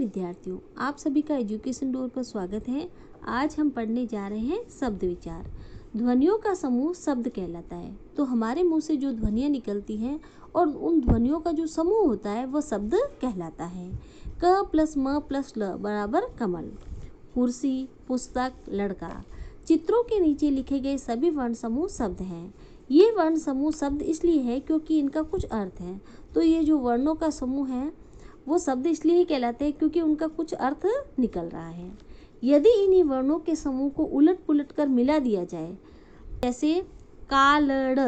विद्यार्थियों, आप सभी का एजुकेशन डोर पर स्वागत है। आज हम पढ़ने जा रहे हैं शब्द विचार। ध्वनियों का समूह शब्द कहलाता है। तो हमारे मुंह से जो ध्वनियाँ निकलती हैं और उन ध्वनियों का जो समूह होता है वो शब्द कहलाता है। क प्लस म प्लस ल बराबर कमल। कुर्सी, पुस्तक, लड़का। चित्रों के नीचे लिखे गए सभी वर्ण समूह शब्द हैं। ये वर्ण समूह शब्द इसलिए है क्योंकि इनका कुछ अर्थ है। तो ये जो वर्णों का समूह है वो शब्द इसलिए ही कहलाते हैं क्योंकि उनका कुछ अर्थ निकल रहा है। यदि इन्हीं वर्णों के समूह को उलट पुलट कर मिला दिया जाए, जैसे कालड़,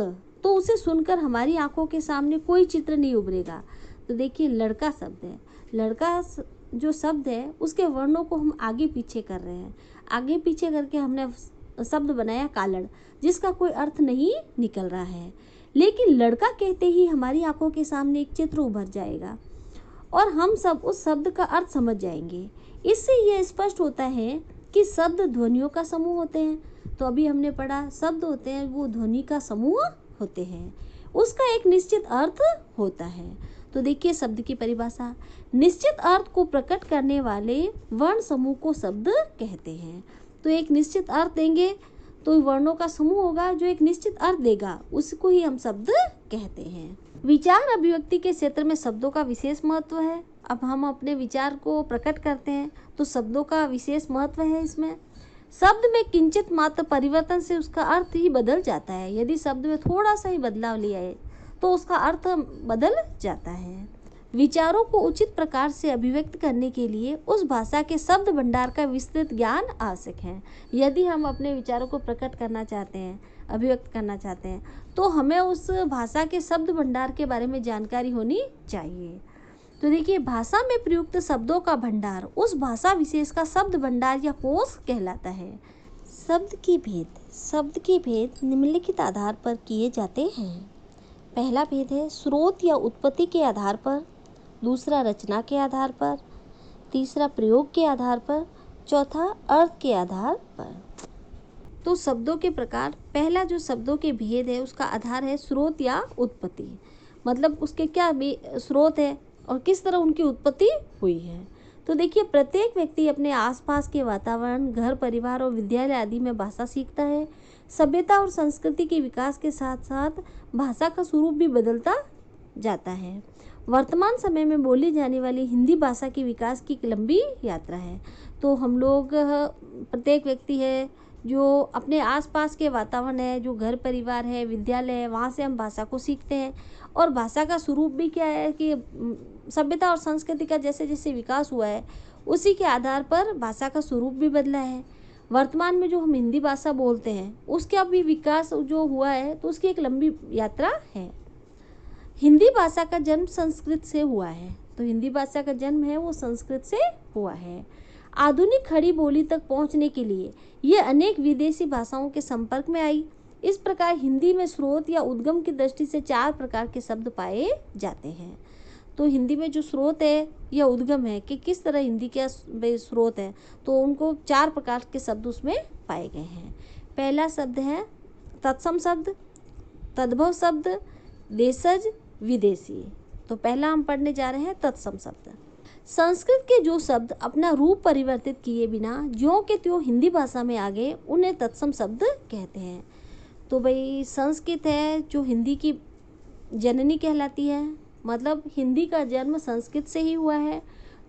तो उसे सुनकर हमारी आंखों के सामने कोई चित्र नहीं उभरेगा। तो देखिए, लड़का शब्द है। लड़का जो शब्द है उसके वर्णों को हम आगे पीछे कर रहे हैं। आगे पीछे करके हमने शब्द बनाया कालड़, जिसका कोई अर्थ नहीं निकल रहा है। लेकिन लड़का कहते ही हमारी आंखों के सामने एक चित्र उभर जाएगा और हम सब उस शब्द का अर्थ समझ जाएंगे। इससे यह स्पष्ट होता है कि शब्द ध्वनियों का समूह होते हैं। तो अभी हमने पढ़ा, शब्द होते हैं वो ध्वनि का समूह होते हैं, उसका एक निश्चित अर्थ होता है। तो देखिए शब्द की परिभाषा, निश्चित अर्थ को प्रकट करने वाले वर्ण समूह को शब्द कहते हैं। तो एक निश्चित अर्थ देंगे तो वर्णों का समूह होगा जो एक निश्चित अर्थ देगा, उसको ही हम शब्द कहते हैं। विचार अभिव्यक्ति के क्षेत्र में शब्दों का विशेष महत्व है। अब हम अपने विचार को प्रकट करते हैं तो शब्दों का विशेष महत्व है इसमें। शब्द में किंचित मात्र परिवर्तन से उसका अर्थ ही बदल जाता है। यदि शब्द में थोड़ा सा ही बदलाव लिया है तो उसका अर्थ बदल जाता है। विचारों को उचित प्रकार से अभिव्यक्त करने के लिए उस भाषा के शब्द भंडार का विस्तृत ज्ञान आवश्यक है। यदि हम अपने विचारों को प्रकट करना चाहते हैं, अभिव्यक्त करना चाहते हैं, तो हमें उस भाषा के शब्द भंडार के बारे में जानकारी होनी चाहिए। तो देखिए, भाषा में प्रयुक्त शब्दों का भंडार उस भाषा विशेष का शब्द भंडार या कोश कहलाता है। शब्द के भेद निम्नलिखित आधार पर किए जाते हैं। पहला भेद है स्रोत या उत्पत्ति के आधार पर, दूसरा रचना के आधार पर, तीसरा प्रयोग के आधार पर, चौथा अर्थ के आधार पर। तो शब्दों के प्रकार, पहला जो शब्दों के भेद है उसका आधार है स्रोत या उत्पत्ति, मतलब उसके क्या स्रोत है और किस तरह उनकी उत्पत्ति हुई है। तो देखिए, प्रत्येक व्यक्ति अपने आसपास के वातावरण, घर, परिवार और विद्यालय आदि में भाषा सीखता है। सभ्यता और संस्कृति के विकास के साथ साथ भाषा का स्वरूप भी बदलता जाता है। वर्तमान समय में बोली जाने वाली हिंदी भाषा के विकास की एक लंबी यात्रा है। तो हम लोग, प्रत्येक व्यक्ति है जो अपने आसपास के वातावरण है, जो घर परिवार है, विद्यालय है, वहाँ से हम भाषा को सीखते हैं। और भाषा का स्वरूप भी क्या है कि सभ्यता और संस्कृति का जैसे जैसे विकास हुआ है उसी के आधार पर भाषा का स्वरूप भी बदला है। वर्तमान में जो हम हिंदी भाषा बोलते हैं उसका भी विकास जो हुआ है तो उसकी एक लंबी यात्रा है। हिंदी भाषा का जन्म संस्कृत से हुआ है। तो हिंदी भाषा का जन्म है वो संस्कृत से हुआ है। आधुनिक खड़ी बोली तक पहुंचने के लिए ये अनेक विदेशी भाषाओं के संपर्क में आई। इस प्रकार हिंदी में स्रोत या उद्गम की दृष्टि से 4 प्रकार के शब्द पाए जाते हैं। तो हिंदी में जो स्रोत है या उद्गम है कि किस तरह हिंदी का स्रोत है, तो उनको 4 प्रकार के शब्द उसमें पाए गए हैं। पहला शब्द है तत्सम शब्द, तद्भव शब्द, देशज, विदेशी। तो पहला हम पढ़ने जा रहे हैं तत्सम शब्द। संस्कृत के जो शब्द अपना रूप परिवर्तित किए बिना ज्यों के त्यों हिंदी भाषा में आ गए उन्हें तत्सम शब्द कहते हैं। तो भाई, संस्कृत है जो हिंदी की जननी कहलाती है, मतलब हिंदी का जन्म संस्कृत से ही हुआ है।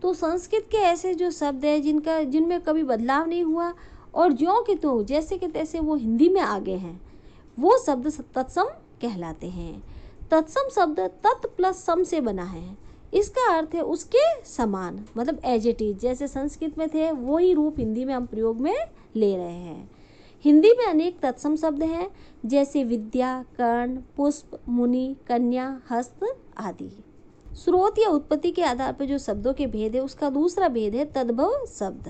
तो संस्कृत के ऐसे जो शब्द है जिनमें कभी बदलाव नहीं हुआ और ज्यों के त्यों जैसे के तैसे वो हिंदी में आ गए हैं, वो शब्द तत्सम कहलाते हैं। तत्सम शब्द तत् प्लस सम से बना है। इसका अर्थ है उसके समान, मतलब एज इट इज, जैसे संस्कृत में थे वही रूप हिंदी में हम प्रयोग में ले रहे हैं। हिंदी में अनेक तत्सम शब्द हैं जैसे विद्या, कर्ण, पुष्प, मुनि, कन्या, हस्त आदि। स्रोत या उत्पत्ति के आधार पर जो शब्दों के भेद है उसका दूसरा भेद है तद्भव शब्द।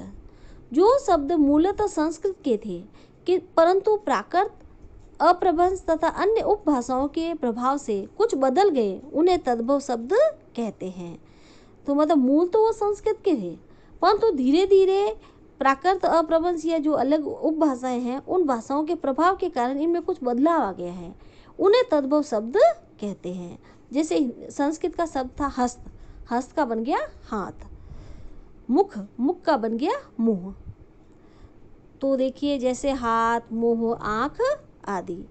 जो शब्द मूलतः संस्कृत के थे कि परंतु प्राकृत, अप्रभंश तथा अन्य उपभाषाओं के प्रभाव से कुछ बदल गए, उन्हें तद्भव शब्द कहते हैं। तो मतलब मूल तो वो संस्कृत के थे, परंतु धीरे धीरे प्राकृत, अप्रभंश या जो अलग उपभाषाएं हैं उन भाषाओं के प्रभाव के कारण इनमें कुछ बदलाव आ गया है, उन्हें तद्भव शब्द कहते हैं। जैसे संस्कृत का शब्द था हस्त, हस्त का बन गया हाथ। मुख, मुख का बन गया मुंह। तो देखिए जैसे हाथ, मुंह, आँख आदि।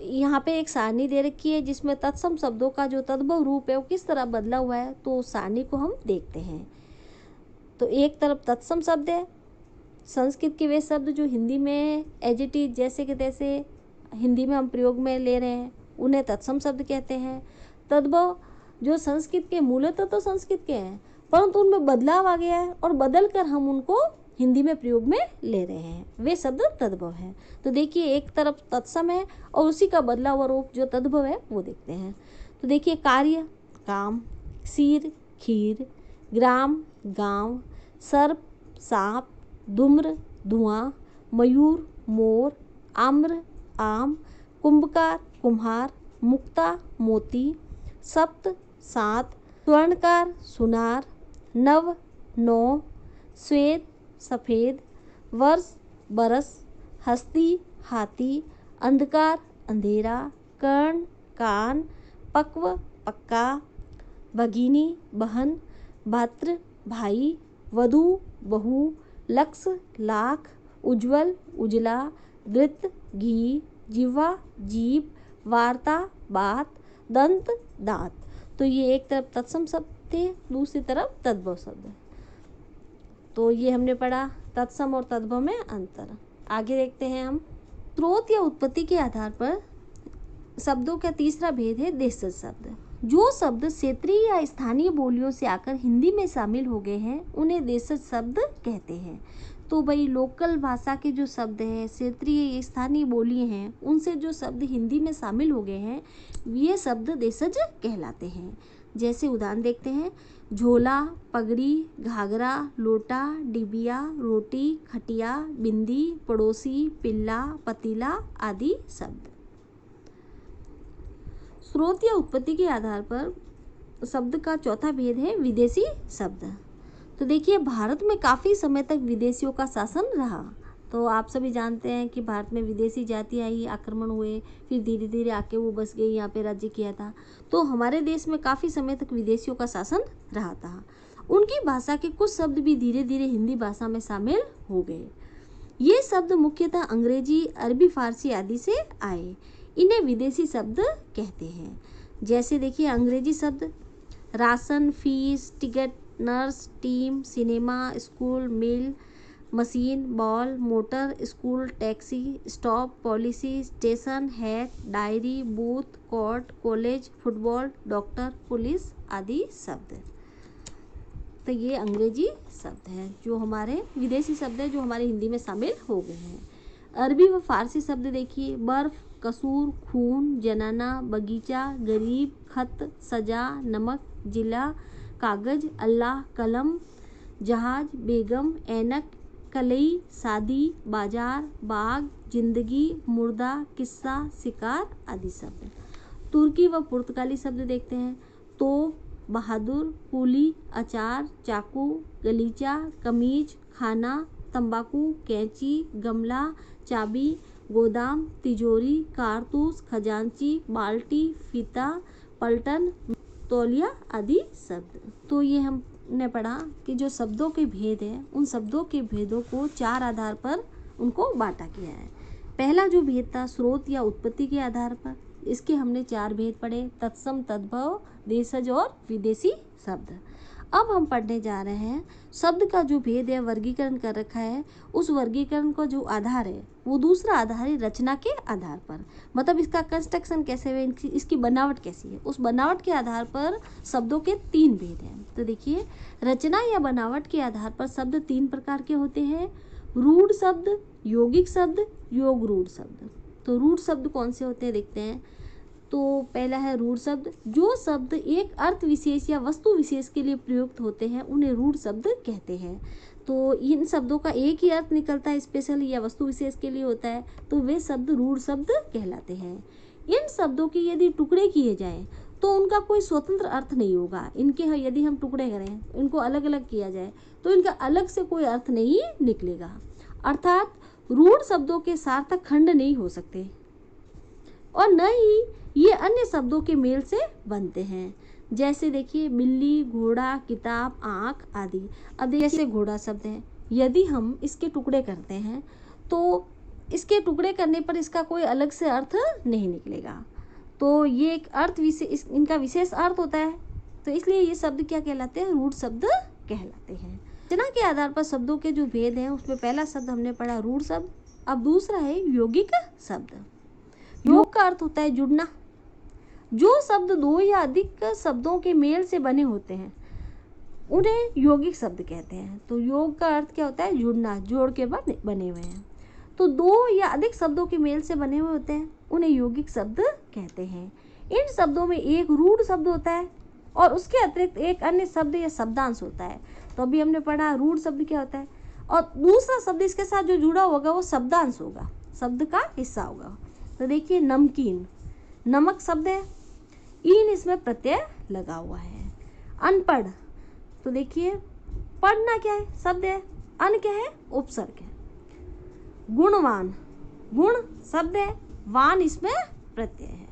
यहाँ पे एक सारणी दे रखी है जिसमें तत्सम शब्दों का जो तद्भव रूप है वो किस तरह बदला हुआ है, तो सारणी को हम देखते हैं। तो एक तरफ तत्सम शब्द है, संस्कृत के वे शब्द जो हिंदी में एज इट इज जैसे कि तैसे हिंदी में हम प्रयोग में ले रहे हैं उन्हें तत्सम शब्द कहते हैं। तद्भव जो संस्कृत के मूलतः तो संस्कृत के हैं परंतु उनमें बदलाव आ गया है और बदल कर हम उनको हिंदी में प्रयोग में ले रहे हैं, वे शब्द तद्भव है। तो देखिए एक तरफ तत्सम है और उसी का बदला हुआ रूप जो तद्भव है वो देखते हैं। तो देखिए कार्य काम, शीर खीर, ग्राम गांव, सर्प सांप, धूम्र धुआं, मयूर मोर, आम्र आम, कुंभकार कुम्हार, मुक्ता मोती, सप्त सात, स्वर्णकार सुनार, नव नौ, श्वेत सफ़ेद, वर्ष बरस, हस्ती हाथी, अंधकार अंधेरा, कर्ण कान, पक्व पक्का, भगिनी बहन, भात्र भाई, वधू बहू, लक्ष लाख, उज्ज्वल उजला, वृत्त घी, जिह्वा जीभ, वार्ता बात, दंत दांत। तो ये एक तरफ तत्सम शब्द थे, दूसरी तरफ तद्भव शब्द। तो ये हमने पढ़ा तत्सम और तद्भव में अंतर। आगे देखते हैं हम। स्रोत या उत्पत्ति के आधार पर शब्दों का तीसरा भेद है देशज शब्द। जो शब्द क्षेत्रीय या स्थानीय बोलियों से आकर हिंदी में शामिल हो गए हैं उन्हें देशज शब्द कहते हैं। तो भाई लोकल भाषा के जो शब्द हैं, क्षेत्रीय स्थानीय बोली हैं, उनसे जो शब्द हिंदी में शामिल हो गए हैं ये शब्द देशज कहलाते हैं। जैसे उदाहरण देखते हैं, झोला, पगड़ी, घाघरा, लोटा, डिबिया, रोटी, खटिया, बिंदी, पड़ोसी, पिल्ला, पतीला आदि शब्द। स्रोत या उत्पत्ति के आधार पर शब्द का चौथा भेद है विदेशी शब्द। तो देखिए भारत में काफ़ी समय तक विदेशियों का शासन रहा। तो आप सभी जानते हैं कि भारत में विदेशी जाति आई, आक्रमण हुए, फिर धीरे धीरे आके वो बस गई, यहाँ पे राज्य किया था। तो हमारे देश में काफ़ी समय तक विदेशियों का शासन रहा था। उनकी भाषा के कुछ शब्द भी धीरे धीरे हिंदी भाषा में शामिल हो गए। ये शब्द मुख्यतः अंग्रेजी, अरबी, फारसी आदि से आए। इन्हें विदेशी शब्द कहते हैं। जैसे देखिए अंग्रेजी शब्द ration, fees, ticket, nurse, team, cinema, school, mill, machine, ball, motor, school, taxi, stop, policy, station, hack, diary, booth, court, college, football, doctor, police आदि शब्द। तो ये अंग्रेजी शब्द हैं जो हमारे विदेशी शब्द हैं जो हमारे हिंदी में शामिल हो गए हैं। अरबी व फारसी शब्द देखिए बर्फ, कसूर, खून, जनाना, बगीचा, गरीब, खत, सजा, नमक, जिला, कागज, अल्लाह, कलम, जहाज, बेगम, ऐनक, कलई, शादी, बाजार, बाग, जिंदगी, मुर्दा, किस्सा, शिकार आदि शब्द। तुर्की व पुर्तगाली शब्द देखते हैं, तोप, बहादुर, कुली, अचार, चाकू, गलीचा, कमीज, खाना, तंबाकू, कैंची, गमला, चाबी, गोदाम, तिजोरी, कारतूस, खजांची, बाल्टी, फीता, पलटन, तौलिया आदि शब्द। तो ये हमने पढ़ा कि जो शब्दों के भेद हैं उन शब्दों के भेदों को चार आधार पर उनको बांटा गया है। पहला जो भेद था स्रोत या उत्पत्ति के आधार पर, इसके हमने चार भेद पढ़े, तत्सम, तद्भव, देशज और विदेशी शब्द। अब हम पढ़ने जा रहे हैं शब्द का जो भेद है, वर्गीकरण कर रखा है, उस वर्गीकरण का जो आधार है वो दूसरा आधार है रचना के आधार पर। मतलब इसका कंस्ट्रक्शन कैसे है, इसकी बनावट कैसी है, उस बनावट के आधार पर शब्दों के तीन भेद हैं। तो देखिए रचना या बनावट के आधार पर शब्द तीन प्रकार के होते हैं, रूढ़ शब्द, यौगिक शब्द, योग रूढ़ शब्द। तो रूढ़ शब्द कौन से होते हैं देखते हैं। तो पहला है रूढ़ शब्द। जो शब्द एक अर्थ विशेष या वस्तु विशेष के लिए प्रयुक्त होते हैं उन्हें रूढ़ शब्द कहते हैं। तो इन शब्दों का एक ही अर्थ निकलता है, स्पेशल या वस्तु विशेष के लिए होता है, तो वे शब्द रूढ़ शब्द कहलाते हैं। इन शब्दों के यदि टुकड़े किए जाएं तो उनका कोई स्वतंत्र अर्थ नहीं होगा। इनके यदि हम टुकड़े करें, इनको अलग अलग किया जाए तो इनका अलग से कोई अर्थ नहीं निकलेगा। अर्थात रूढ़ शब्दों के सार्थक खंड नहीं हो सकते और न ही ये अन्य शब्दों के मेल से बनते हैं। जैसे देखिए बिल्ली, घोड़ा, किताब, आँख आदि। अब देखिए जैसे घोड़ा शब्द है, यदि हम इसके टुकड़े करते हैं तो इसके टुकड़े करने पर इसका कोई अलग से अर्थ नहीं निकलेगा। तो ये एक अर्थ विशेष, इनका विशेष अर्थ होता है, तो इसलिए ये शब्द क्या कहलाते हैं? रूढ़ शब्द कहलाते हैं। रचना के आधार पर शब्दों के जो भेद हैं, उसमें पहला शब्द हमने पढ़ा रूढ़ शब्द। अब दूसरा है यौगिक शब्द। योग का अर्थ होता है जुड़ना। जो शब्द दो या अधिक शब्दों के मेल से बने होते हैं उन्हें यौगिक शब्द कहते हैं। तो योग का अर्थ क्या होता है? जुड़ना, जोड़ के बने हुए हैं। तो दो या अधिक शब्दों के मेल से बने हुए होते हैं, उन्हें यौगिक शब्द कहते हैं। इन शब्दों में एक रूढ़ शब्द होता है और उसके अतिरिक्त एक अन्य शब्द या शब्दांश होता है। तो अभी हमने पढ़ा रूढ़ शब्द क्या होता है, और दूसरा शब्द इसके साथ जो जुड़ा होगा वो शब्दांश होगा, शब्द का हिस्सा होगा। तो देखिए नमकीन, नमक शब्द है, ईन इसमें प्रत्यय लगा हुआ है। अनपढ़, तो देखिए पढ़ना क्या है? शब्द है, अन क्या है? उपसर्ग है। गुणवान, गुण शब्द है, वान इसमें प्रत्यय है।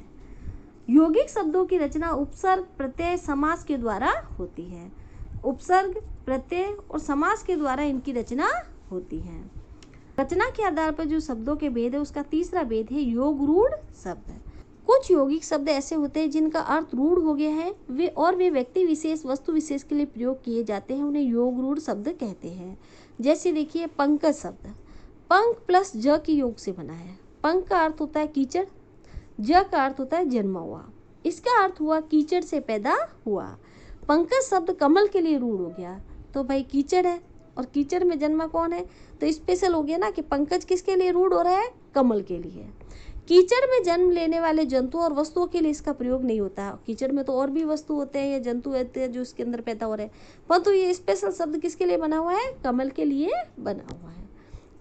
यौगिक शब्दों की रचना उपसर्ग, प्रत्यय, समास के द्वारा होती है। उपसर्ग, प्रत्यय और समास के द्वारा इनकी रचना होती है। रचना के आधार पर जो शब्दों के भेद है, उसका तीसरा भेद है योग रूढ़ शब्द। कुछ यौगिक शब्द ऐसे होते हैं जिनका अर्थ रूढ़ हो गया है, वे व्यक्ति विशेष, वस्तु विशेष के लिए प्रयोग किए जाते हैं, उन्हें योग रूढ़ शब्द कहते हैं। जैसे देखिए पंकज शब्द, पंख प्लस ज की योग से बना है। पंख का अर्थ होता है कीचड़, ज का अर्थ होता है जन्मा हुआ। इसका अर्थ हुआ कीचड़ से पैदा हुआ। पंकज शब्द कमल के लिए रूढ़ हो गया। तो भाई कीचड़ है और कीचड़ में जन्मा कौन है, तो स्पेशल हो गया ना कि पंकज किसके लिए रूढ़ हो रहा है? कमल के लिए। कीचड़ में जन्म लेने वाले जंतुओं और वस्तुओं के लिए इसका प्रयोग नहीं होता। कीचड़ में तो और भी वस्तु होते हैं या जंतु होते हैं जो इसके अंदर पैदा हो रहे हैं, परंतु ये स्पेशल शब्द किसके लिए बना हुआ है? कमल के लिए बना हुआ है।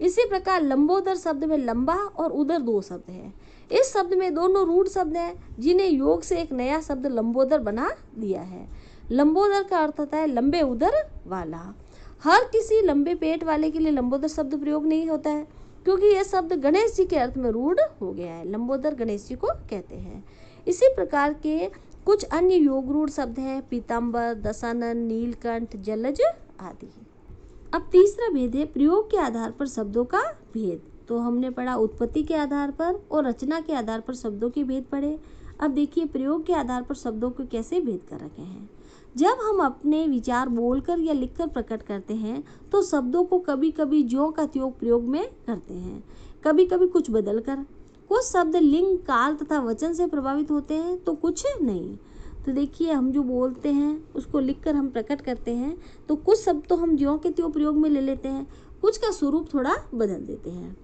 इसी प्रकार लंबोदर शब्द में लंबा और उदर दो शब्द हैं। इस शब्द में दोनों रूढ़ शब्द हैं, जिन्हें योग से एक नया शब्द लंबोदर बना दिया है। लंबोदर का अर्थ होता है लंबे उदर वाला। हर किसी लंबे पेट वाले के लिए लंबोदर शब्द प्रयोग नहीं होता है, क्योंकि यह शब्द गणेश जी के अर्थ में रूढ़ हो गया है। लंबोदर गणेश जी को कहते हैं। इसी प्रकार के कुछ अन्य योग रूढ़ शब्द हैं पीताम्बर, दशानन, नीलकंठ, जलज आदि। अब तीसरा भेद है प्रयोग के आधार पर शब्दों का भेद। तो हमने पढ़ा उत्पत्ति के आधार पर और रचना के आधार पर शब्दों के भेद पढ़े। अब देखिए प्रयोग के आधार पर शब्दों को कैसे भेद कर रखे हैं। जब हम अपने विचार बोलकर या लिखकर प्रकट करते हैं तो शब्दों को कभी कभी ज्यों का त्यों प्रयोग में करते हैं, कभी कभी कुछ बदल कर। कुछ शब्द लिंग, काल तथा वचन से प्रभावित होते हैं तो कुछ नहीं। तो देखिए हम जो बोलते हैं उसको लिखकर हम प्रकट करते हैं, तो कुछ शब्द तो हम ज्यों के त्यों प्रयोग में ले लेते हैं, कुछ का स्वरूप थोड़ा बदल देते हैं।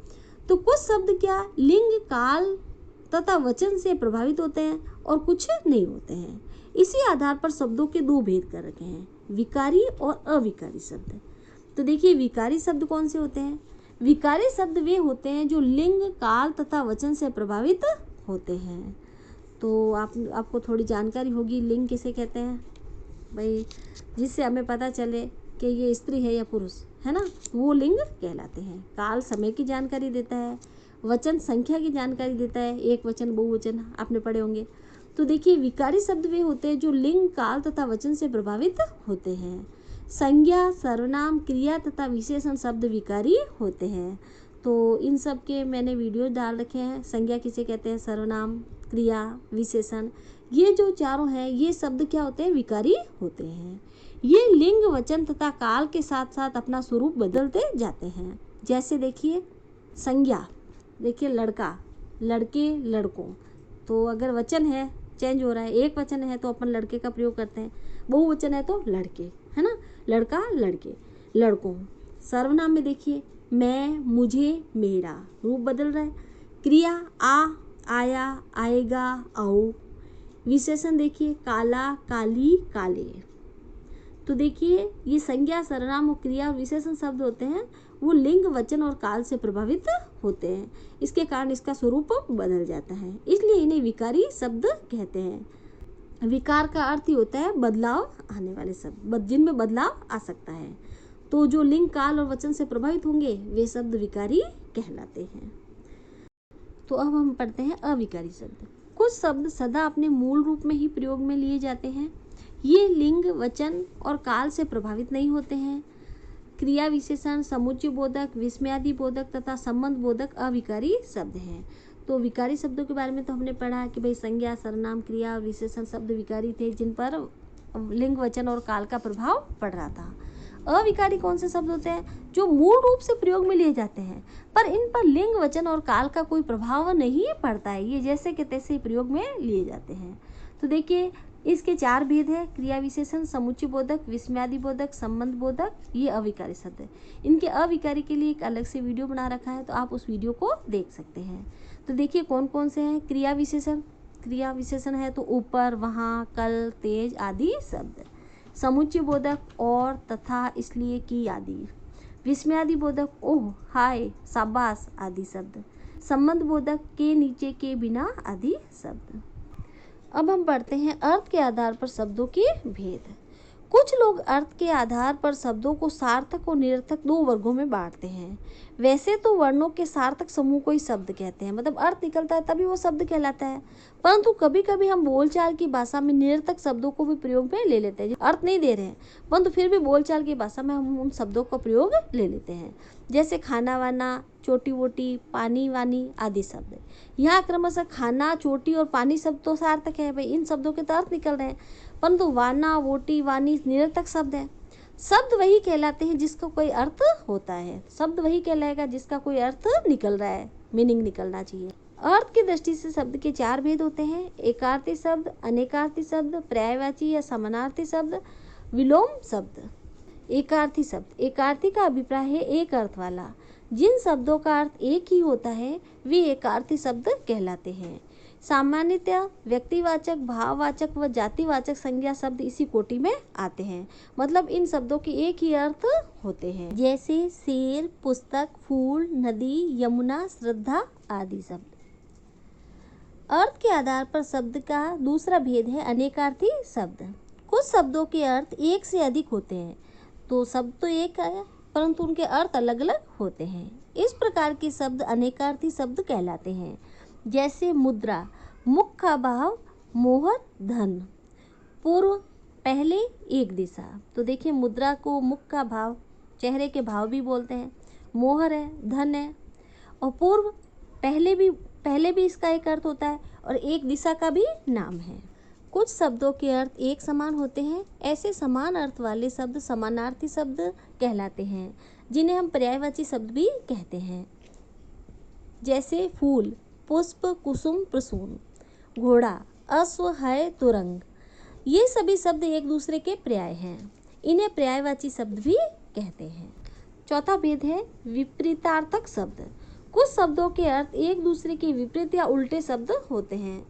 तो कुछ शब्द क्या लिंग, काल तथा वचन से प्रभावित होते हैं और कुछ नहीं होते हैं। इसी आधार पर शब्दों के दो भेद कर रखे हैं, विकारी और अविकारी शब्द। तो देखिए विकारी शब्द कौन से होते हैं? विकारी शब्द वे होते हैं जो लिंग, काल तथा वचन से प्रभावित होते हैं। तो आपको थोड़ी जानकारी होगी लिंग किसे कहते हैं भाई, जिससे हमें पता चले कि ये स्त्री है या पुरुष है ना, वो लिंग कहलाते हैं। काल समय की जानकारी देता है, वचन संख्या की जानकारी देता है, एक वचन बहुवचन आपने पढ़े होंगे। तो देखिए विकारी शब्द वे होते हैं जो लिंग, काल तथा वचन से प्रभावित होते हैं। संज्ञा, सर्वनाम, क्रिया तथा विशेषण शब्द विकारी होते हैं। तो इन सब के मैंने वीडियो डाल रखे हैं। संज्ञा किसे कहते हैं, सर्वनाम, क्रिया, विशेषण, ये जो चारों हैं ये शब्द क्या होते हैं? विकारी होते हैं। ये लिंग, वचन तथा काल के साथ साथ अपना स्वरूप बदलते जाते हैं। जैसे देखिए संज्ञा, देखिए लड़का, लड़के, लड़कों। तो अगर वचन है चेंज हो रहा है, एक वचन है तो अपन लड़के का प्रयोग करते हैं, बहुवचन है तो लड़के, है ना, लड़का, लड़के, लड़कों। सर्वनाम में देखिए मैं, मुझे, मेरा, रूप बदल रहा है। क्रिया आ, आया, आएगा, आओ। विशेषण देखिए काला, काली, काले। तो देखिए ये संज्ञा, सर्वनाम और क्रिया विशेषण शब्द होते हैं, वो लिंग, वचन और काल से प्रभावित होते हैं। इसके कारण इसका स्वरूप बदल जाता है, इसलिए इन्हें विकारी शब्द कहते हैं। विकार का अर्थ ही होता है बदलाव आने वाले शब्द, जिनमें बदलाव आ सकता है। तो जो लिंग, काल और वचन से प्रभावित होंगे वे शब्द विकारी कहलाते हैं। तो अब हम पढ़ते हैं अविकारी शब्द। कुछ शब्द सदा अपने मूल रूप में ही प्रयोग में लिए जाते हैं। ये लिंग, वचन और काल से प्रभावित नहीं होते हैं। क्रिया विशेषण, समुच्चय बोधक, विस्मयादि बोधक तथा संबंध बोधक अविकारी शब्द हैं। तो विकारी शब्दों के बारे में तो हमने पढ़ा कि भाई संज्ञा, सर्वनाम, क्रिया और विशेषण शब्द विकारी थे जिन पर लिंग, वचन और काल का प्रभाव पड़ रहा था। अविकारी कौन से शब्द होते हैं? जो मूल रूप से प्रयोग में लिए जाते हैं पर इन पर लिंग, वचन और काल का कोई प्रभाव नहीं पड़ता है, ये जैसे के तैसे प्रयोग में लिए जाते हैं। तो देखिए इसके 4 भेद है, क्रिया विशेषण, समुच्चय बोधक, विस्मयादि बोधक, संबंध बोधक, ये अविकारी शब्द है। इनके अविकारी के लिए एक अलग से वीडियो बना रखा है, तो आप उस वीडियो को देख सकते हैं। तो देखिए कौन कौन से हैं क्रिया विशेषण। क्रिया विशेषण है तो ऊपर, वहाँ, कल, तेज आदि शब्द। समुच्चय बोधक और, तथा, इसलिए, की आदि। विस्मयादि बोधक ओह, हाय, शाबाश आदि शब्द। संबंध बोधक के, नीचे, के, बिना आदि शब्द। अब हम पढ़ते हैं अर्थ के आधार पर शब्दों के भेद। कुछ लोग अर्थ के आधार पर शब्दों को सार्थक और निरर्थक 2 वर्गों में बांटते हैं। वैसे तो वर्णों के सार्थक समूह को ही शब्द कहते हैं, मतलब अर्थ निकलता है तभी वो शब्द कहलाता है। परंतु कभी कभी हम बोलचाल की भाषा में निरर्थक शब्दों को भी प्रयोग में ले लेते हैं, अर्थ नहीं दे रहे हैं परंतु फिर भी बोलचाल की भाषा में हम उन शब्दों का प्रयोग ले लेते हैं, जैसे खाना वाना, चोटी वोटी, पानी वानी आदि शब्द। यहाँ क्रमशः खाना, चोटी और पानी शब्द तो सार्थक है भाई, इन शब्दों के तो अर्थ निकल रहे हैं, परंतु वाना, वोटी, वानी निरर्थक शब्द है। शब्द वही कहलाते हैं जिसका कोई अर्थ होता है, शब्द वही कहलाएगा जिसका कोई अर्थ निकल रहा है, मीनिंग निकलना चाहिए। अर्थ की दृष्टि से शब्द के 4 भेद होते हैं, एकार्थी शब्द, अनेकार्थी शब्द, पर्यायवाची या समानार्थी शब्द, विलोम शब्द। एकार्थी शब्द, एकार्थी का अभिप्राय है एक अर्थ वाला। जिन शब्दों का अर्थ एक ही होता है वे एकार्थी शब्द कहलाते हैं। सामान्यतः व्यक्तिवाचक, भाववाचक व जातिवाचक संज्ञा शब्द इसी कोटि में आते हैं, मतलब इन शब्दों के एक ही अर्थ होते हैं, जैसे शेर, पुस्तक, फूल, नदी, यमुना, श्रद्धा आदि शब्द। अर्थ के आधार पर शब्द का दूसरा भेद है अनेकार्थी शब्द। कुछ शब्दों के अर्थ एक से अधिक होते हैं, तो शब्द तो एक है परंतु उनके अर्थ अलग अलग होते हैं। इस प्रकार के शब्द अनेकार्थी शब्द कहलाते हैं, जैसे मुद्रा, मुख का भाव, मोहर, धन। पूर्व, पहले, एक दिशा। तो देखिए मुद्रा को मुख का भाव, चेहरे के भाव भी बोलते हैं, मोहर है, धन है, और पूर्व, पहले भी इसका एक अर्थ होता है और एक दिशा का भी नाम है। कुछ शब्दों के अर्थ एक समान होते हैं, ऐसे समान अर्थ वाले शब्द समानार्थी शब्द कहलाते हैं, जिन्हें हम पर्यायवाची शब्द भी कहते हैं, जैसे फूल, पुष्प, कुसुम, प्रसून, घोड़ा, अश्व, है, तुरंग। ये सभी शब्द एक दूसरे के पर्याय हैं, इन्हें पर्यायवाची शब्द भी कहते हैं। चौथा भेद है विपरीतार्थक शब्द। कुछ शब्दों के अर्थ एक दूसरे के विपरीत या उल्टे शब्द होते हैं,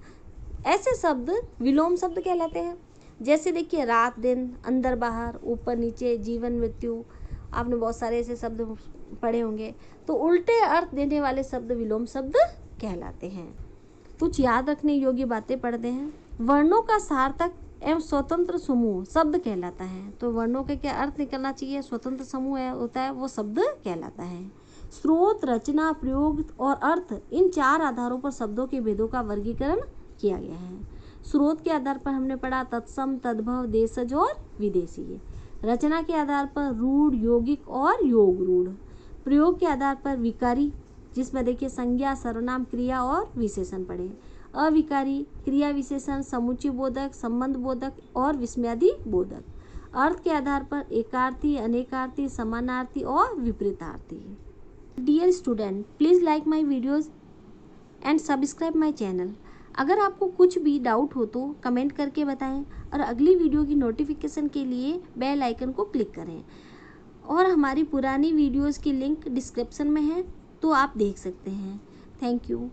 ऐसे शब्द विलोम शब्द कहलाते हैं। जैसे देखिए रात दिन, अंदर बाहर, ऊपर नीचे, जीवन मृत्यु, आपने बहुत सारे ऐसे शब्द पढ़े होंगे। तो उल्टे अर्थ देने वाले शब्द विलोम शब्द कहलाते हैं। कुछ याद रखने योग्य बातें पढ़ते हैं। वर्णों का सार्थक एवं स्वतंत्र समूह शब्द कहलाता है, तो वर्णों के क्या अर्थ निकलना चाहिए, स्वतंत्र समूह होता है वो शब्द कहलाता है। स्रोत, रचना, प्रयोग और अर्थ, इन 4 आधारों पर शब्दों के भेदों का वर्गीकरण किया गया है। स्रोत के आधार पर हमने पढ़ा तत्सम, तद्भव, देशज और विदेशी। रचना के आधार पर रूढ़, यौगिक और योग रूढ़। प्रयोग के आधार पर विकारी, जिसमें देखिए संज्ञा, सर्वनाम, क्रिया और विशेषण पढ़े। अविकारी, क्रिया विशेषण, समुच्चय बोधक, संबंध बोधक और विस्मयादि बोधक। अर्थ के आधार पर एकार्थी, अनेकार्थी, समानार्थी और विपरीतार्थी। Dear student, please like my videos and subscribe my channel. अगर आपको कुछ भी डाउट हो तो कमेंट करके बताएं और अगली वीडियो की नोटिफिकेशन के लिए बेल आइकन को क्लिक करें, और हमारी पुरानी वीडियोज़ की लिंक डिस्क्रिप्शन में है तो आप देख सकते हैं। Thank you.